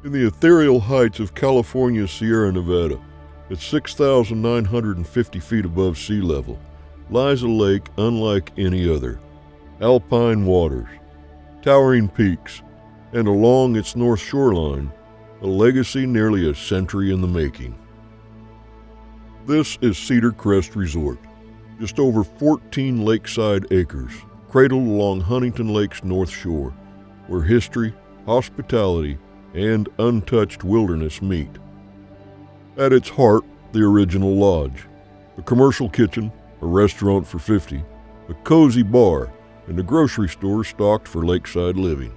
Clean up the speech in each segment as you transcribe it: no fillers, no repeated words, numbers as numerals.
In the ethereal heights of California's Sierra Nevada, at 6,950 feet above sea level, lies a lake unlike any other. Alpine waters, towering peaks, and along its north shoreline, a legacy nearly a century in the making. This is Cedar Crest Resort, just over 14 lakeside acres, cradled along Huntington Lake's north shore, where history, hospitality, and untouched wilderness meet. At its heart, the original lodge, a commercial kitchen, a restaurant for 50, a cozy bar, and a grocery store stocked for lakeside living.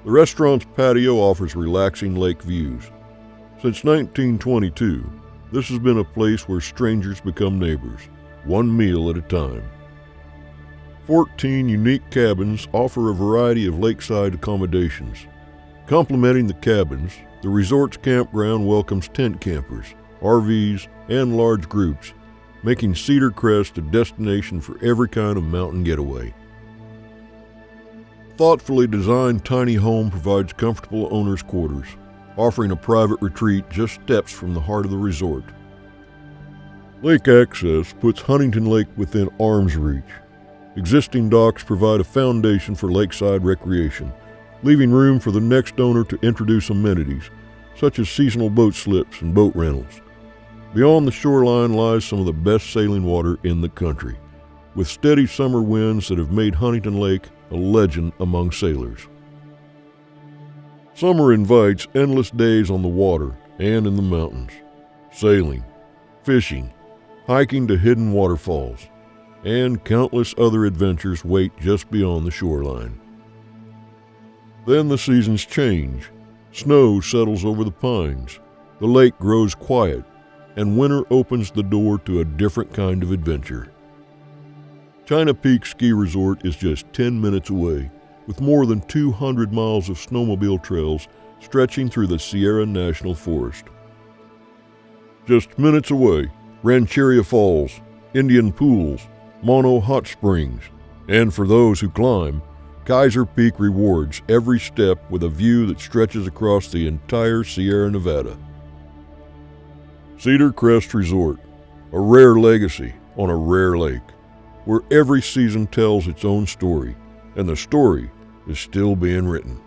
The restaurant's patio offers relaxing lake views. Since 1922, this has been a place where strangers become neighbors, one meal at a time. 14 unique cabins offer a variety of lakeside accommodations. Complementing the cabins, the resort's campground welcomes tent campers, RVs, and large groups, making Cedar Crest a destination for every kind of mountain getaway. A thoughtfully designed tiny home provides comfortable owner's quarters, offering a private retreat just steps from the heart of the resort. Lake access puts Huntington Lake within arm's reach. Existing docks provide a foundation for lakeside recreation, leaving room for the next owner to introduce amenities, such as seasonal boat slips and boat rentals. Beyond the shoreline lies some of the best sailing water in the country, with steady summer winds that have made Huntington Lake a legend among sailors. Summer invites endless days on the water and in the mountains, sailing, fishing, hiking to hidden waterfalls, and countless other adventures wait just beyond the shoreline. Then the seasons change. Snow settles over the pines, the lake grows quiet, and winter opens the door to a different kind of adventure. China Peak Ski Resort is just 10 minutes away, with more than 200 miles of snowmobile trails stretching through the Sierra National Forest. Just minutes away, Rancheria Falls, Indian Pools, Mono Hot Springs, and for those who climb, Kaiser Peak rewards every step with a view that stretches across the entire Sierra Nevada. Cedar Crest Resort, a rare legacy on a rare lake, where every season tells its own story, and the story is still being written.